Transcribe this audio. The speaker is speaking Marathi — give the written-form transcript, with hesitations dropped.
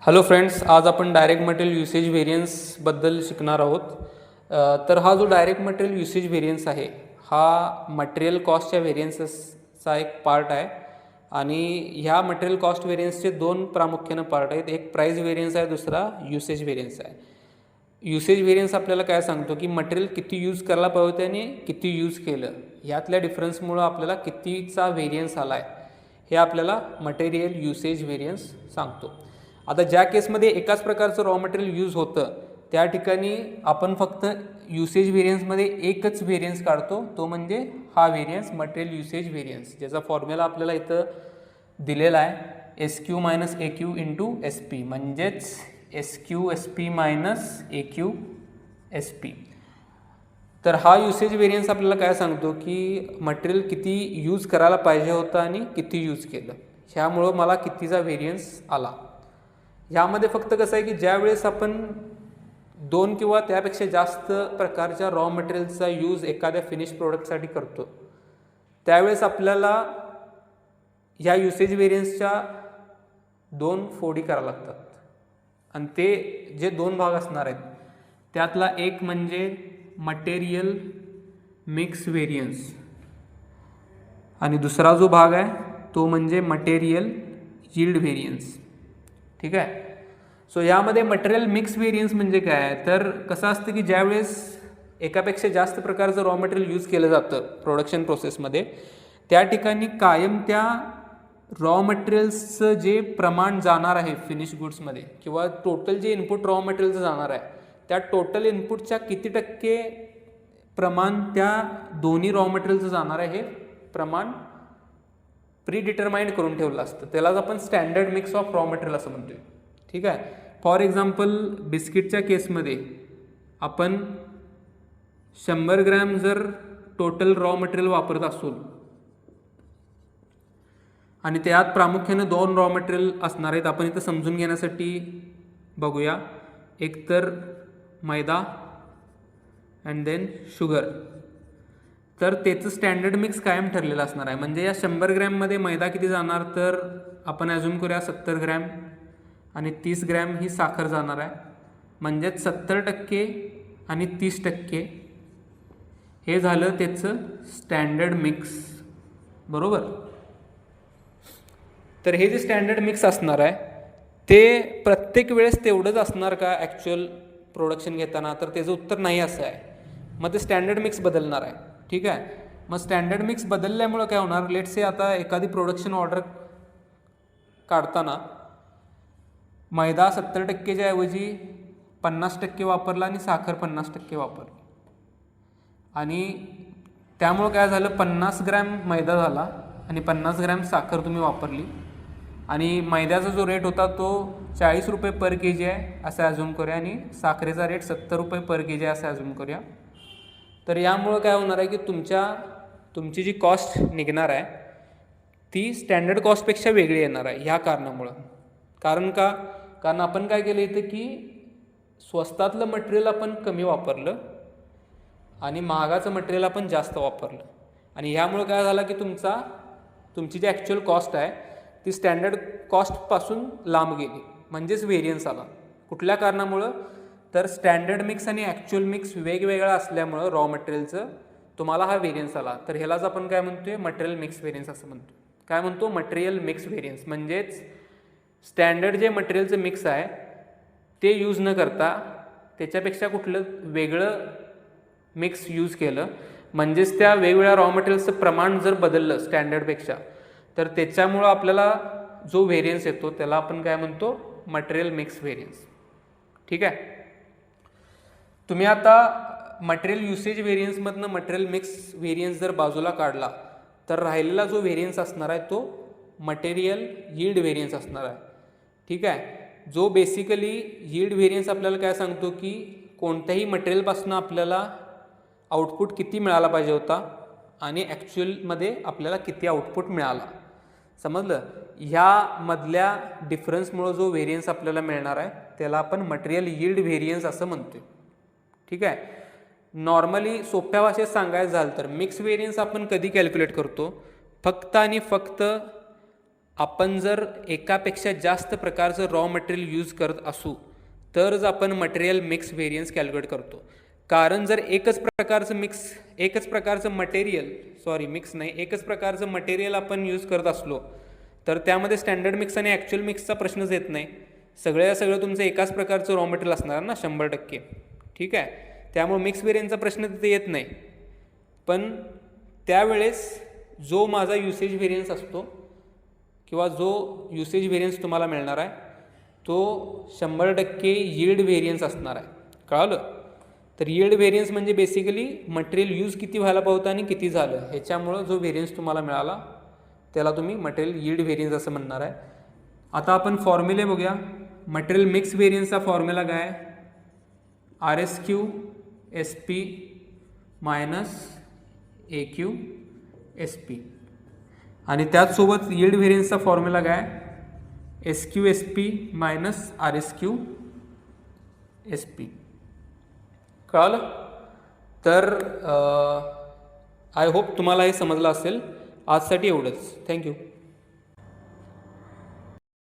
हॅलो फ्रेंड्स, आज आपण डायरेक्ट मटेरियल युसेज व्हेरियन्सबद्दल शिकणार आहोत. तर हा जो डायरेक्ट मटेरियल युसेज व्हेरियन्स आहे हा मटेरियल कॉस्टच्या व्हेरियन्सेसचा एक पार्ट आहे. आणि ह्या मटेरियल कॉस्ट व्हेरियन्सचे दोन प्रामुख्यानं पार्ट आहेत. एक प्राईस व्हेरियन्स आहे, दुसरा युसेज व्हेरियन्स आहे. युसेज व्हेरियन्स आपल्याला काय सांगतो की मटेरियल किती यूज करायला पाहिजे आणि किती यूज केलं ह्यातल्या डिफरन्समुळं आपल्याला कितीचा व्हेरियन्स आला आहे हे आपल्याला मटेरियल युसेज व्हेरियन्स सांगतो. आता ज्या केसमध्ये एकाच प्रकारचं रॉ मटेरियल यूज होतं त्या ठिकाणी आपण फक्त युसेज व्हेरियन्समध्ये एकच व्हेरियन्स काढतो, तो म्हणजे हा व्हेरियन्स मटेरियल युसेज व्हेरियन्स, ज्याचा फॉर्म्युला आपल्याला इथं दिलेला आहे SQ minus AQ into SP, म्हणजेच SQ SP minus AQ SP. तर हा युसेज व्हेरियन्स आपल्याला काय सांगतो की मटेरियल किती यूज करायला पाहिजे होतं आणि किती यूज केलं, ह्यामुळं मला कितीचा व्हेरियन्स आला. ह्यामध्ये फक्त कसं आहे की ज्यावेळेस आपण दोन किंवा त्यापेक्षा जास्त प्रकारच्या रॉ मटेरियलचा यूज एखाद्या फिनिश प्रोडक्टसाठी करतो त्यावेळेस आपल्याला ह्या युसेज व्हेरियन्सच्या दोन फोडी कराव्या लागतात. आणि ते जे दोन भाग असणार आहेत त्यातला एक म्हणजे मटेरियल मिक्स व्हेरियन्स आणि दुसरा जो भाग आहे तो म्हणजे मटेरियल यील्ड व्हेरियन्स. ठीक आहे. सो यामध्ये मटेरियल मिक्स व्हेरियन्स म्हणजे काय, तर कसं असतं की ज्यावेळेस एकापेक्षा जास्त प्रकारचं रॉ मटेरियल यूज केलं जातं प्रोडक्शन प्रोसेसमध्ये त्या ठिकाणी कायम त्या रॉ मटेरियल्सचं जे प्रमाण जाणार आहे फिनिश गुड्समध्ये किंवा टोटल जे इनपुट रॉ मटेरियलचं जाणार आहे त्या टोटल इनपुटच्या किती टक्के प्रमाण त्या दोन्ही रॉ मटेरियलचं जाणार आहे हे प्रमाण प्री डिटरमाइंड करून ठेवलं असतं. त्यालाच आपण standard mix of raw material असं म्हणतोय. ठीक आहे. फॉर एक्झाम्पल बिस्किटच्या केसमध्ये आपण 100 ग्रॅम जर टोटल रॉ मटेरियल वापरत असू आणि त्यात प्रामुख्याने दोन रॉ मटेरियल असणार आहेत, आपण इथं समजून घेण्यासाठी बघूया. एक तर मैदा अँड देन शुगर. तर त्याचं स्टँडर्ड मिक्स कायम ठरलेलं असणार आहे. म्हणजे या 100 ग्रॅममध्ये मैदा किती जाणार, तर आपण ॲझ्युम करूया 70 ग्रॅम आणि 30 ग्रॅम ही साखर जाणार आहे. म्हणजेच 70% आणि 30% हे झालं त्याचं स्टँडर्ड मिक्स. बरोबर. तर हे जे स्टँडर्ड मिक्स असणार आहे ते प्रत्येक वेळेस तेवढंच असणार का ॲक्च्युअल प्रोडक्शन घेताना, तर त्याचं उत्तर नाही असं आहे. मग ते स्टँडर्ड मिक्स बदलणार आहे. ठीक आहे. मग स्टँडर्ड मिक्स बदलल्यामुळं काय होणार, लेट्स से आता एखादी प्रोडक्शन ऑर्डर काढताना मैदा 70%च्या ऐवजी 50% वापरला आणि साखर 50% वापरली आणि त्यामुळं काय झालं 50 ग्रॅम मैदा झाला आणि 50 ग्रॅम साखर तुम्ही वापरली आणि मैद्याचा जो रेट होता तो 40 रुपये पर kg आहे असं ॲझ्युम करूया आणि साखरेचा रेट 70 रुपये पर kg आहे असं ॲझ्युम करूया. तर यामुळं काय होणार आहे की तुमची जी कॉस्ट निघणार आहे ती स्टँडर्ड कॉस्टपेक्षा वेगळी येणार आहे ह्या कारणामुळं. कारण आपण काय केलं इथं की स्वस्तातलं मटेरियल आपण कमी वापरलं आणि महागाचं मटेरियल आपण जास्त वापरलं आणि ह्यामुळं काय झालं की तुमची जी ॲक्च्युअल कॉस्ट आहे ती स्टँडर्ड कॉस्टपासून लांब गेली, म्हणजेच व्हेरियन्स आला. कुठल्या कारणामुळं, तर स्टँडर्ड मिक्स आणि ॲक्च्युअल मिक्स वेगवेगळा असल्यामुळं रॉ मटेरियलचं तुम्हाला हा व्हेरियन्स आला. तर ह्यालाच आपण काय म्हणतोय, मटेरियल मिक्स व्हेरियन्स असं म्हणतो. काय म्हणतो, मटेरियल मिक्स व्हेरियन्स. म्हणजेच स्टँडर्ड जे मटेरियलचं मिक्स आहे ते यूज न करता त्याच्यापेक्षा कुठलं वेगळं मिक्स यूज केलं, म्हणजेच त्या वेगवेगळ्या रॉ मटेरियल्सचं प्रमाण जर बदललं स्टँडर्डपेक्षा तर त्याच्यामुळं आपल्याला जो व्हेरियन्स येतो त्याला आपण काय म्हणतो, मटेरियल मिक्स व्हेरियन्स. ठीक आहे. तुम्ही आता मटेरियल युसेज व्हेरियन्समधनं मटेरियल मिक्स व्हेरियन्स जर बाजूला काढला तर राहिलेला जो व्हेरियन्स असणार आहे तो मटेरियल यील्ड व्हेरियन्स असणार आहे. ठीक आहे. जो बेसिकली यील्ड व्हेरियन्स आपल्याला काय सांगतो की कोणत्याही मटेरियलपासून आपल्याला आउटपुट किती मिळाला पाहिजे होता आणि ॲक्च्युअलमध्ये आपल्याला किती आउटपुट मिळाला. समजलं. ह्यामधल्या डिफरन्समुळं जो व्हेरियन्स आपल्याला मिळणार आहे त्याला आपण मटेरियल यील्ड व्हेरियन्स असं म्हणतो. ठीक आहे. नॉर्मली सोप्या भाषेत सांगायचं झालं तर मिक्स व्हेरियन्स आपण कधी कॅल्क्युलेट करतो, फक्त आणि फक्त आपण जर एकापेक्षा जास्त प्रकारचं रॉ मटेरियल यूज करत असू तरच आपण मटेरियल मिक्स व्हेरियन्स कॅल्क्युलेट करतो. कारण जर एकच प्रकारचं मटेरियल आपण यूज करत असलो तर त्यामध्ये स्टँडर्ड मिक्स आणि ॲक्च्युअल मिक्सचा प्रश्नच येत नाही. सगळं तुमचं एकाच प्रकारचं रॉ मटेरियल असणार ना 100%. ठीक आहे, त्यामुळे मिक्स व्हेरियन्सचा प्रश्न तिथे येत नाही. पण त्यावेळेस जो माझा युसेज व्हेरियन्स असतो किंवा जो युसेज व्हेरियन्स तुम्हाला मिळणार आहे तो 100% यील्ड व्हेरियन्स असणार आहे. कळलं? तर यील्ड व्हेरियन्स म्हणजे बेसिकली मटेरियल यूज किती व्हायला पाहिजे आणि किती झालं ह्याच्यामुळं जो व्हेरियन्स तुम्हाला मिळाला त्याला तुम्ही मटेरियल यील्ड व्हेरियन्स असं म्हणणार आहे. आता आपण फॉर्म्युले बघूया. मटेरियल मिक्स व्हेरियन्सचा फॉर्म्युला काय आहे? RSQ SP minus AQ SP. आणि त्याचसोबत यील्ड व्हेरियन्सचा फॉर्म्युला काय? SQ SP minus RSQ SP. कळलं? तर आय होप तुम्हाला हे समजलं असेल. आजसाठी एवढंच. थँक्यू.